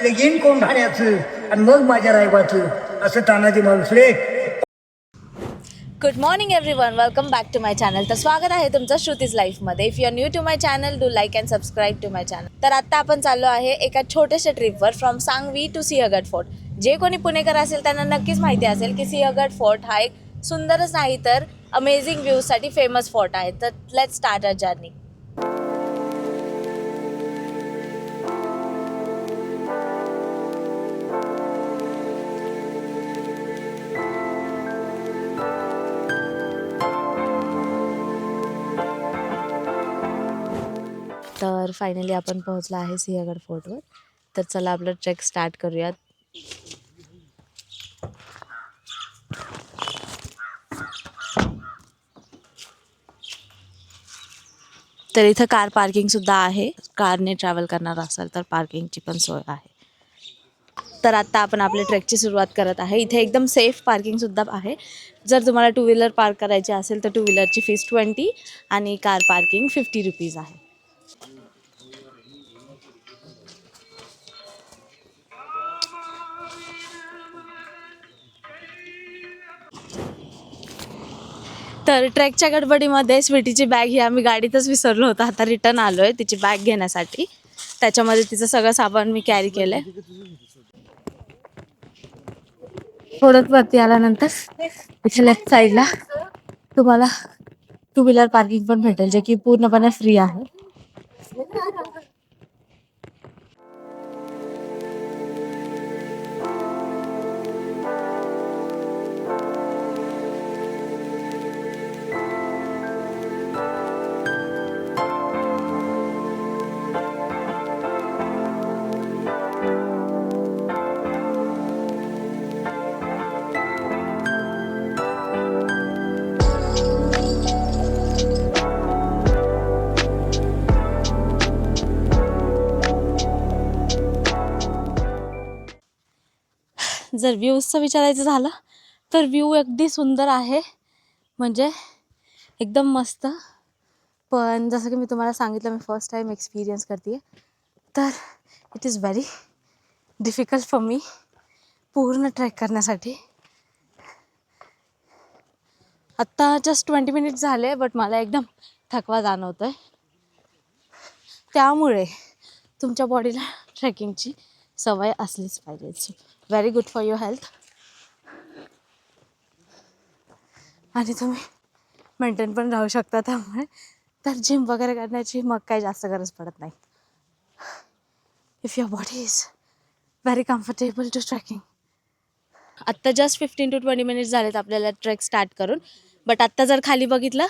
लगीन कोण ठाण्याचं आणि मग माझ्या रायबाचं, असं तानाजी माणूस रे. Good morning everyone, welcome back to my channel. तर स्वागत आहे तुमचं श्रुतीज लाईफमध्ये. If you are new to my channel, do like and subscribe to my channel. तर आत्ता आपण चाललो आहे एका छोट्याशा ट्रिपवर from Sangvi to Sinhagad fort. जे कोणी पुणेकर असेल त्यांना नक्कीच माहिती असेल की सिंहगड फोर्ट हा एक सुंदरच नाही तर अमेझिंग व्ह्यूजसाठी फेमस फोर्ट आहे. तर लेट्स स्टार्ट अवर जर्नी. तर फायनली आपण पोहोचलो आहे सिंहगड फोर्टवर. तर चला आपलं ट्रेक स्टार्ट करूयात. तर इथं कार पार्किंगसुद्धा आहे. कारने ट्रॅव्हल करणार असाल तर पार्किंगची पण सोय आहे. तर आत्ता आपण आपल्या ट्रेकची सुरुवात करत आहे. इथे एकदम सेफ पार्किंगसुद्धा आहे. जर तुम्हाला टू व्हीलर पार्क करायची असेल तर टू व्हीलरची फीस 20 आणि कार पार्किंग 50 रुपीज आहे. तर ट्रेकच्या गडबडीमध्ये स्वीटीची बॅग ही आम्ही गाडीतच विसरलो होतो. आता रिटर्न आलो आहे तिची बॅग घेण्यासाठी. त्याच्यामध्ये तिचं सगळं सामान मी कॅरी केलं आहे. थोडंच वरती आल्यानंतर इथे लेफ्ट साईडला तुम्हाला टू व्हीलर पार्किंग पण भेटेल, जे की पूर्णपणे फ्री आहे. जर व्ह्यूजचं विचारायचं झालं तर व्ह्यू अगदी सुंदर आहे, म्हणजे एकदम मस्त. पण जसं की मी तुम्हाला सांगितलं, मी फर्स्ट टाईम एक्सपिरियन्स करते, तर it is very difficult for me पूर्ण ट्रेक करण्यासाठी. आत्ता जस्ट 20 मिनिट्स झाले, बट मला एकदम थकवा जाणवतो आहे. त्यामुळे तुमच्या बॉडीला ट्रेकिंगची सवय असलीच पाहिजे. It's very good for your health. आणि तुम्ही मेंटेन पण राहू शकता. त्यामुळे तर जिम वगैरे करण्याची मग काही जास्त गरज पडत नाही. If your body is very comfortable to trekking. आत्ता जस्ट 15 to 20 मिनिट्स झालेत आपल्याला ट्रेक स्टार्ट करून. बट आत्ता जर खाली बघितलं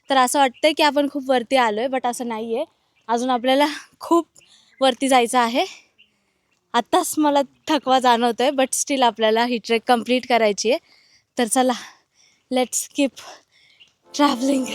तर असं वाटतंय की आपण खूप वरती आलो आहे, बट असं नाही आहे. अजून आपल्याला खूप वरती जायचं आहे. आत्ताच मला थकवा जाणवतो आहे, बट स्टील आपल्याला ही ट्रेक कंप्लीट करायची आहे. तर चला, लेट्स कीप ट्रॅव्हलिंग.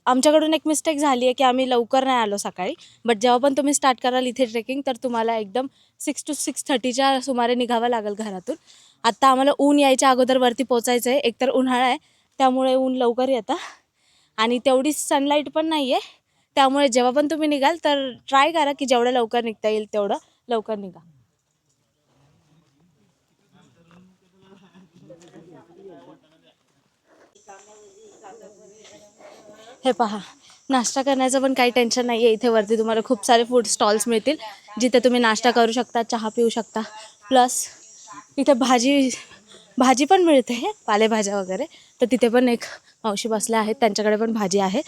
आमच्याकडून एक मिस्टेक झाली आहे की आम्ही लवकर नाही आलो सकाळी. बट जेव्हा पण तुम्ही स्टार्ट कराल इथे ट्रेकिंग, तर तुम्हाला एकदम 6 to 6:30च्या सुमारे निघावं लागेल घरातून. आत्ता आम्हाला ऊन यायच्या अगोदर वरती पोचायचं आहे. एकतर उन्हाळा आहे त्यामुळे ऊन लवकर येतं आणि तेवढी सनलाईट पण नाही आहे. त्यामुळे जेव्हा पण तुम्ही निघाल तर ट्राय करा की जेवढं लवकर निघता येईल तेवढं लवकर निघा. हे पहा, नाश्ता करण्याचं पण काही टेन्शन नाही आहे. इथे वरती तुम्हाला खूप सारे फूड स्टॉल्स मिळतील जिथे तुम्ही नाश्ता करू शकता, चहा पिऊ शकता. प्लस इथे भाजी पण मिळते, पालेभाज्या वगैरे. तर तिथे पण एक मावशी बसल्या आहेत, त्यांच्याकडे पण भाजी आहे.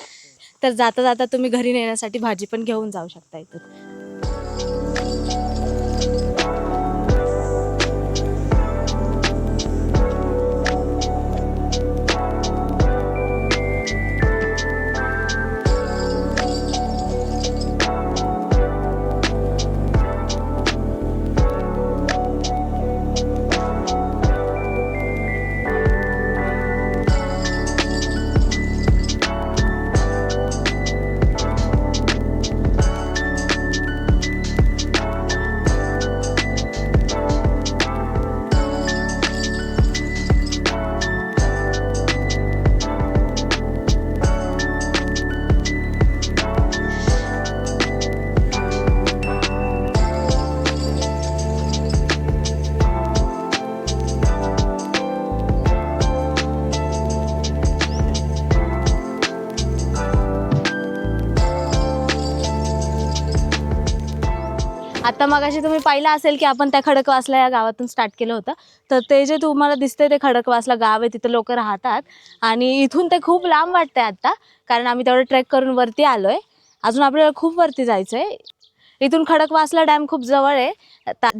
तर जाता जाता तुम्ही घरी नेण्यासाठी भाजी पण घेऊन जाऊ शकता इथे. आता मगाशी तुम्ही पाहिलं असेल की आपण त्या खडकवासला या गावातून स्टार्ट केलं होतं. तर ते जे तुम्हाला दिसतंय ते खडकवासला गाव आहे, तिथं लोक राहतात आणि इथून ते खूप लांब वाटतंय आता, कारण आम्ही तेवढं ट्रेक करून वरती आलोय. अजून आपल्याला खूप वरती जायचंय. इथून खडकवासला डॅम खूप जवळ आहे.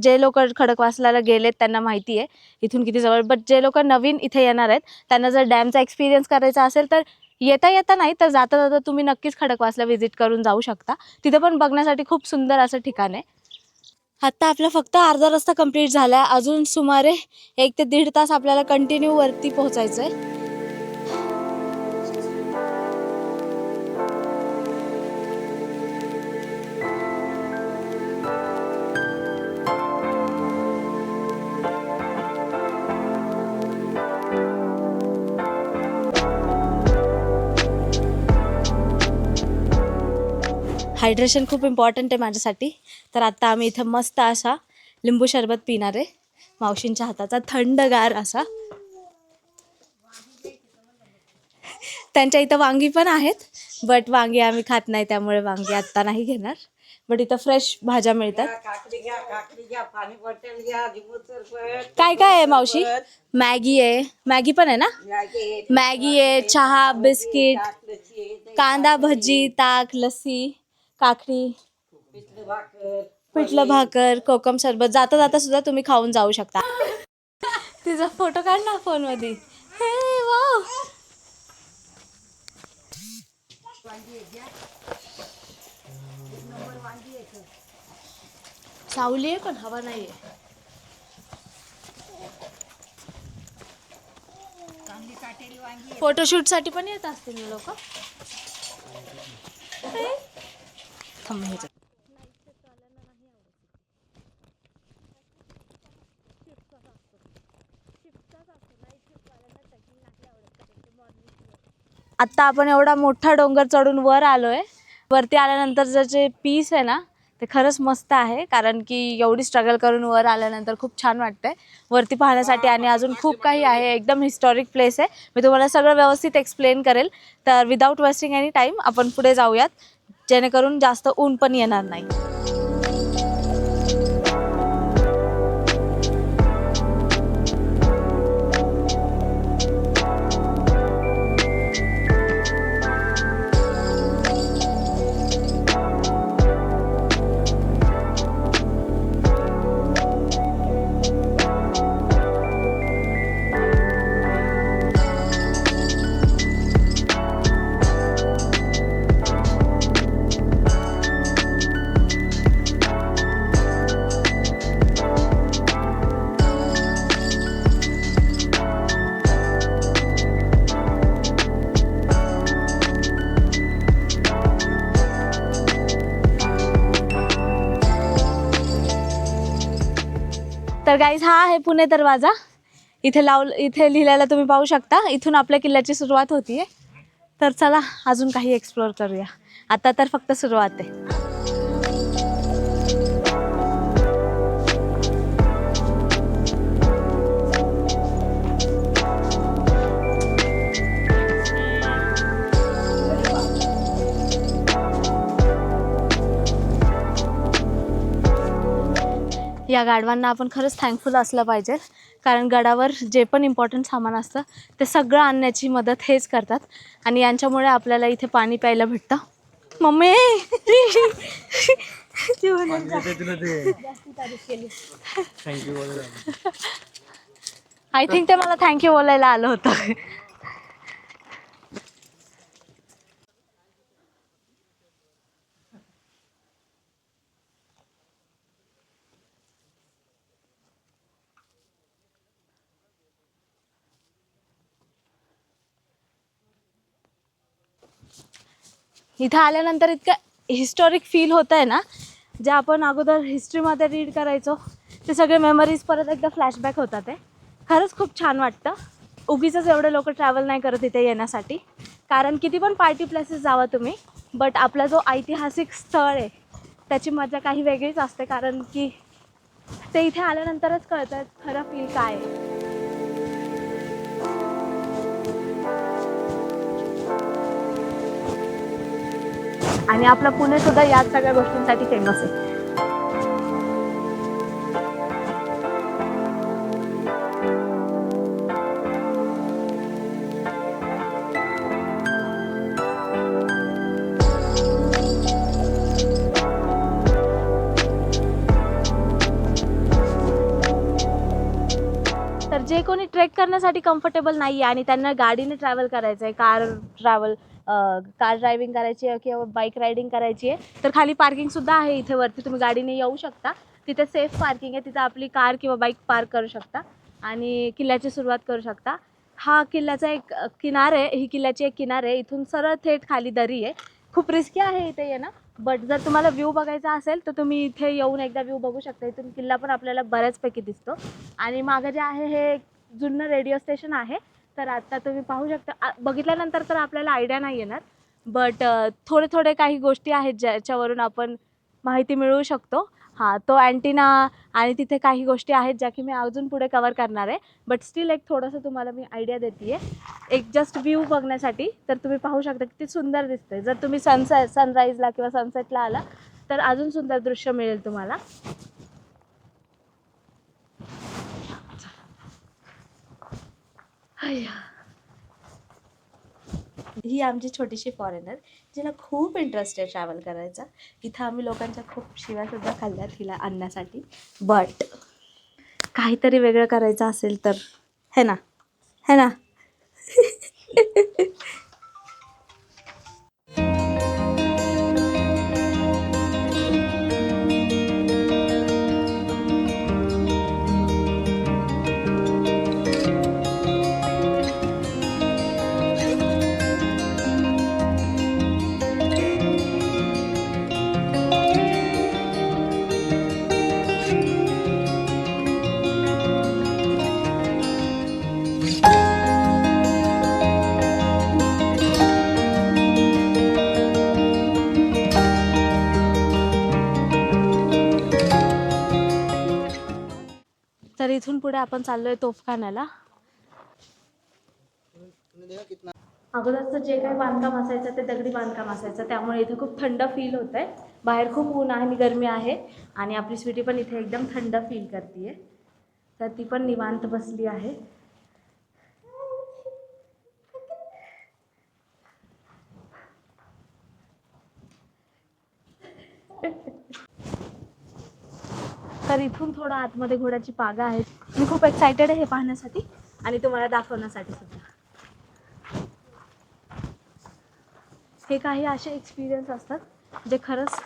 जे लोक खडकवासला गेलेत त्यांना माहिती आहे इथून किती जवळ. बट जे लोक नवीन इथे येणार आहेत त्यांना जर डॅमचा एक्सपिरियन्स करायचा असेल तर येता नाही तर जाता जाता तुम्ही नक्कीच खडकवासला व्हिजिट करून जाऊ शकता. तिथे पण बघण्यासाठी खूप सुंदर असं ठिकाण आहे. आत्ता आपला फक्त अर्धा रस्ता कंप्लीट झाला आहे. अजून सुमारे 1 ते 1.5 तास आपल्याला कंटिन्यू वरती पोहोचायचं आहे. हायड्रेशन खूप इम्पॉर्टंट आहे माझ्यासाठी. तर आत्ता आम्ही इथं मस्त असा लिंबू सरबत पिणार आहे मावशींच्या हाताचा थंडगार असा. त्यांच्या इथं वांगी पण आहेत बट वांगी आम्ही खात नाही त्यामुळे वांगी आत्ता नाही घेणार. बट इथं फ्रेश भाज्या मिळतात. काय काय आहे मावशी? मॅगी आहे, मॅगी पण आहे ना? मॅगी आहे, चहा, बिस्किट, कांदा भजी, ताक, लस्सी, काकडी, पिठलं भाकर, कोकम सरबत. जाता जाता सुद्धा तुम्ही खाऊन जाऊ शकता. तिचा फोटो काढ ना फोन मध्ये. हे वाव, सावली आहे पण हवा नाहीये. फोटोशूट साठी पण येत असतील लोक. आत्ता आपण एवढा मोठा डोंगर चढून वर आलोय. वरती आल्यानंतर जे पीस आहे ना ते खरंच मस्त आहे, कारण की एवढी स्ट्रगल करून वर आल्यानंतर खूप छान वाटतंय वरती पाहण्यासाठी. आणि अजून खूप काही आहे, एकदम हिस्टॉरिक प्लेस आहे. मी तुम्हाला सगळं व्यवस्थित एक्सप्लेन करेल. तर विदाऊट वेस्टिंग एनी टाईम आपण पुढे जाऊयात, जेणेकरून जास्त ऊन पण येणार नाही. तर गाईज हा आहे पुणे दरवाजा. इथे लिहिलेला तुम्ही पाहू शकता. इथून आपल्या किल्ल्याची सुरुवात होतीये. तर चला अजून काही एक्सप्लोअर करूया. आता तर फक्त सुरुवात आहे. या गाढवांना आपण खरंच थँकफुल असलं पाहिजे, कारण गडावर जे पण इम्पॉर्टंट सामान असतं ते सगळं आणण्याची मदत हेच करतात. आणि यांच्यामुळे आपल्याला इथे पाणी प्यायला भेटतं. मम्मी आय थिंक ते मला थँक्यू बोलायला आलं होतं. इथं आल्यानंतर इतकं हिस्टॉरिक फील होत आहे ना, जे आपण अगोदर हिस्ट्रीमध्ये रीड करायचो ते सगळे मेमरीज परत एकदा फ्लॅशबॅक होतात. ते खरंच खूप छान वाटतं. उगीच एवढे लोक ट्रॅव्हल नाही करत इथे येण्यासाठी, कारण किती पण पार्टी प्लेसेस जावा तुम्ही, बट आपला जो ऐतिहासिक स्थळ आहे त्याची मजा काही वेगळीच असते, कारण की ते इथे आल्यानंतरच कळतं खरं फील काय आहे. आणि आपला पुणे सुद्धा याच सगळ्या गोष्टींसाठी फेमस आहे. ट्रेक करण्यासाठी कम्फर्टेबल नाही आहे आणि त्यांना गाडीने ट्रॅव्हल करायचं आहे, कार ड्रायव्हिंग करायची आहे किंवा बाईक रायडिंग करायची आहे, तर खाली पार्किंगसुद्धा आहे इथे वरती. तुम्ही गाडीने येऊ शकता, तिथे सेफ पार्किंग आहे, तिथं आपली कार किंवा बाईक पार्क करू शकता आणि किल्ल्याची सुरुवात करू शकता. हा किल्ल्याचा एक किनार आहे, ही किल्ल्याची एक किनार आहे. इथून सरळ थेट खाली दरी आहे. खूप रिस्की आहे इथे येणं, बट जर तुम्हाला व्ह्यू बघायचा असेल तर तुम्ही इथे येऊन एकदा व्ह्यू बघू शकता. इथून किल्ला पण आपल्याला बऱ्याचपैकी दिसतो. आणि मागं जे आहे हे जुनं रेडिओ स्टेशन आहे, तर आता तुम्ही पाहू शकता. बघितल्यानंतर तर आपल्याला आयडिया नाही येणार, बट थोडे काही गोष्टी आहेत ज्याच्यावरून आपण माहिती मिळवू शकतो. हां, तो अँटिना आणि तिथे काही गोष्टी आहेत ज्या की मी अजून पुढे कवर करणार आहे, बट स्टील एक थोडंसं तुम्हाला मी आयडिया देते आहे एक जस्ट व्ह्यू बघण्यासाठी. तर तुम्ही पाहू शकता किती सुंदर दिसते. जर तुम्ही सनराईजला किंवा सनसेटला आला तर अजून सुंदर दृश्य मिळेल तुम्हाला. ही आमची छोटीशी फॉरेनर, जिला खूप इंटरेस्ट आहे ट्रॅव्हल करायचा. इथं आम्ही लोकांच्या खूप शिव्यासुद्धा खाल्ल्यात हिला आणण्यासाठी, बट काहीतरी वेगळं करायचं असेल तर है ना, है ना. तर इथून पुढे आपण चाललोय तोफखान्याला. अगोदरचं जे काही बांधकाम असायचं ते दगडी बांधकाम असायचं, त्यामुळे इथे खूप थंड फील होत आहे. बाहेर खूप ऊन आणि गरमी आहे आणि आपली स्वीटी पण इथे एकदम थंड फील करते. तर ती पण निवांत बसली आहे. तर इथून थोडं आतमध्ये घोड्याची पागा आहेत. मी खूप एक्सायटेड आहे हे पाहण्यासाठी आणि तुम्हाला दाखवण्यासाठी सुद्धा. हे काही असे एक्सपिरियन्स असतात जे खरंच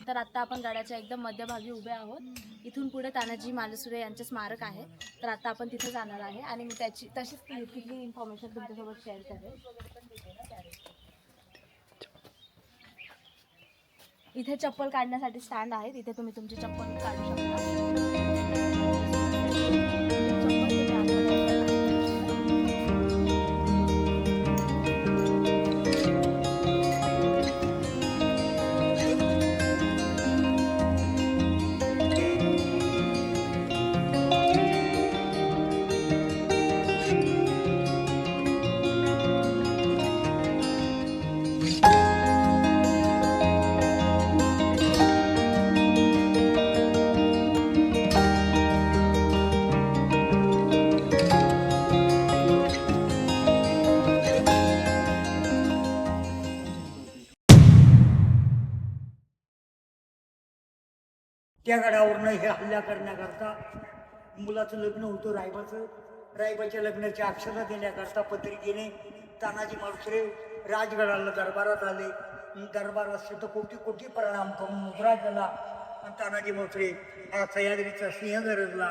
तर आत्ता आपण गडाच्या एकदम मध्यभागी उभे आहोत. इथून पुढे तानाजी मालुसरे यांचे स्मारक आहे. तर आता आपण तिथे जाणार आहे आणि मी तशीच तिथली इन्फॉर्मेशन तुमच्यासोबत शेअर करेन. इथे चप्पल काढण्यासाठी स्टँड आहे, तिथे तुम्ही तुमची चप्पल काढू शकता. त्या गडावरनं हे हल्ला करण्याकरता मुलाचं लग्न होतं रायबाच्या लग्नाची अक्षता देण्याकरता पत्रिकेने तानाजी मालुसरे राजगडाला दरबारात आले. दरबारात शतकोटी कोटी प्रणाम करून मुजरा केला आणि तानाजी मालुसरे हा सह्याद्रीचा सिंह गरजला.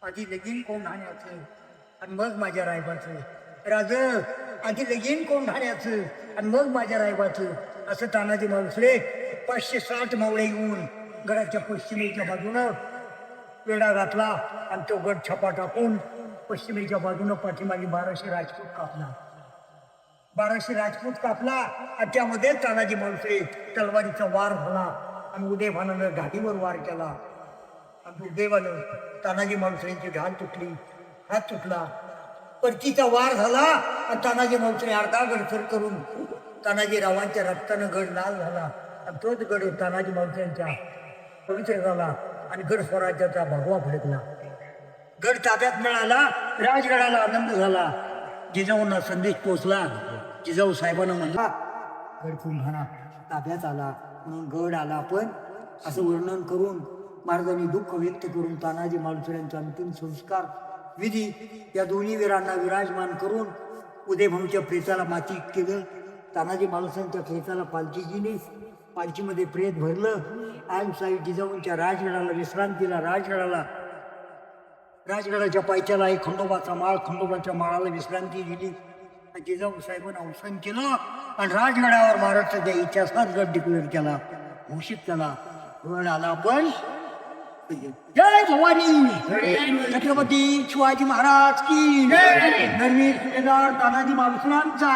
आधी लगीन कोण ठाण्याचं आणि मग माझ्या रायबाचं. राज आधी लगीन कोण ठाण्याचं आणि मग माझ्या रायबाचं. असं तानाजी मालुसरे 560 मावळे येऊन गडाच्या पश्चिमेच्या बाजूनं वेढा घातला आणि तो गड छपा टाकून पश्चिमेच्या बाजूनं पाठीमागे 1200 राजपूत कापला. 1200 राजपूत कापला आणि त्यामध्ये तानाजी मालुसरे तलवारीचा वार झाला आणि उदयभानानं घाटीवर वार केला आणि दुर्दैवानं तानाजी मालुसरेंची घाल तुटली, हात तुटला. परतीचा वार झाला आणि तानाजी मालुसरे अर्धा गडसर करून तानाजी रावांच्या रक्तानं गड लाल झाला आणि तोच गड तानाजी मालुसरेंच्या पवित्र झाला आणि गड स्वराज्याचा भगवा फडकला. गड ताब्यात मिळाला. राजगडाला आनंद झाला. जिजाऊंना संदेश पोचला. जिजाऊ साहेबांना म्हणला गड पुन्हा ताब्यात आला म्हणून गड आला. पण असं वर्णन करून महाराजांनी दुःख व्यक्त करून तानाजी मालुसरेंचा अंतिम संस्कार विधी या दोन्ही वीरांना विराजमान करून उदयभाऊच्या प्रेताला माती केलं. तानाजी मालुसरेंच्या प्रेताला पालखी गेली. पालखीमध्ये प्रेत भरलं. आज साहेब जिजाऊंच्या राजगडाला विश्रांतीला राजगडाच्या पायथ्याला एक खंडोबाचा माळ, खंडोबाच्या माळाला विश्रांती दिली. जिजाऊ साहेबांना अवसान केलं आणि राजगडावर महाराष्ट्राच्या इतिहासात गड डिक्लेअर केला, घोषित केला. गड आला. पण जय भवानी छत्रपती शिवाजी महाराज की नरवीर सुभेदार तानाजी मालुसरेंचा.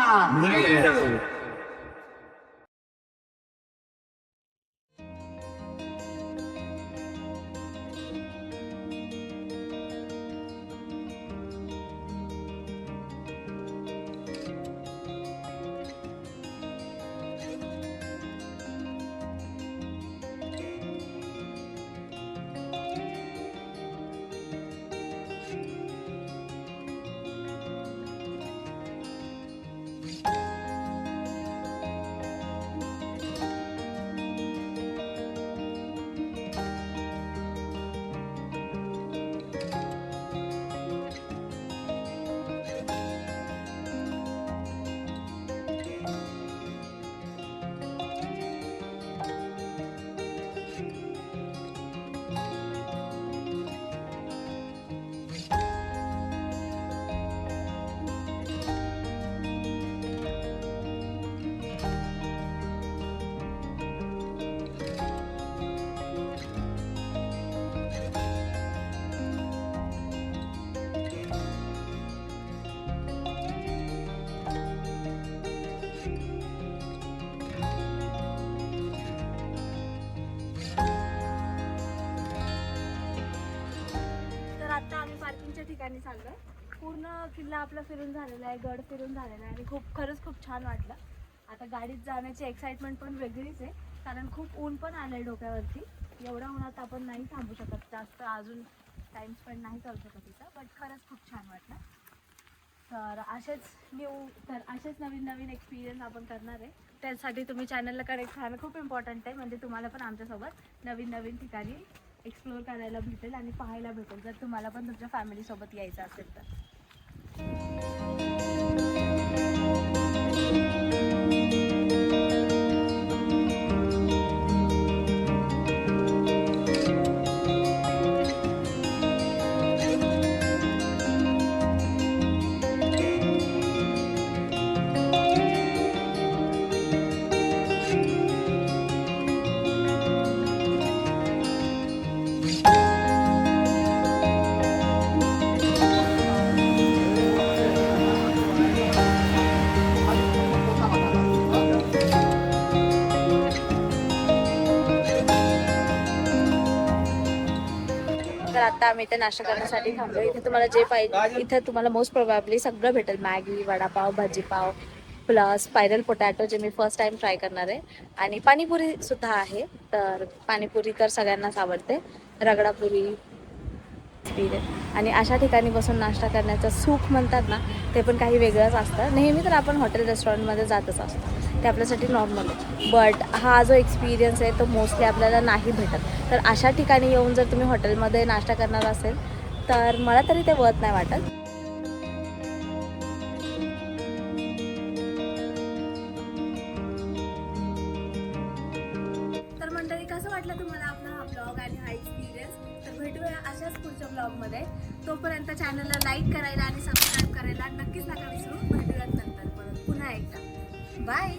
ठिकाणी चाललोय. पूर्ण किल्ला आपला फिरून झालेला आहे, गड फिरून झालेला आहे आणि खरंच खूप छान वाटलं. आता गाडीत जाण्याची एक्साइटमेंट पण वेगळीच आहे, कारण खूप ऊन पण आलंय डोक्यावरती. एवढ्या उन्हात आपण नाही थांबू शकत जास्त, अजून टाइम स्पेंड नाही करू शकत इथं. बट खरंच खूप छान वाटलं. तर असेच नवीन नवीन एक्सपिरियन्स आपण करणार आहे. त्यासाठी तुम्ही चॅनलला कनेक्ट राहणं खूप इम्पॉर्टंट आहे. म्हणजे तुम्हाला पण आमच्यासोबत नवीन नवीन ठिकाणी एक्सप्लोअर करायला भेटेल आणि पाहायला भेटेल, जर तुम्हाला पण तुमच्या फॅमिलीसोबत यायचं असेल तर. आता आम्ही इथे नाश्ता करण्यासाठी थांबलो. इथे तुम्हाला जे पाहिजे, इथे तुम्हाला मोस्ट प्रोबॅबली सगळं भेटेल. Maggi, vada pav, bhaji pav plus spiral potato, जे मी फर्स्ट टाइम ट्राय करणार आहे. आणि पाणीपुरी सुद्धा आहे. तर पाणीपुरी तर सगळ्यांनाच आवडते. रगडापुरी आणि अशा ठिकाणी बसून नाश्ता करण्याचं सुख म्हणतात ना, ते पण काही वेगळंच असतं. नेहमी तर आपण हॉटेल रेस्टॉरंटमध्ये जातच असतो. ते आपल्यासाठी नॉर्मल आहे. बट हा जो एक्सपिरियन्स आहे तो मोस्टली आपल्याला नाही भेटत. तर अशा ठिकाणी येऊन जर तुम्ही हॉटेलमध्ये नाश्ता करणार असेल तर मला तरी ते वर्थ नाही वाटत. तर मंडळी, कसं वाटलं तुम्हाला आपला हा ब्लॉग आणि हा एक्सपिरियन्स? तर भेटूया अशाच पुढच्या ब्लॉगमध्ये. तोपर्यंत चॅनलला लाईक करायला आणि सबस्क्राईब करायला नक्कीच नका विसरू. भेटूयात नंतर परत पुन्हा एकदा. बाय.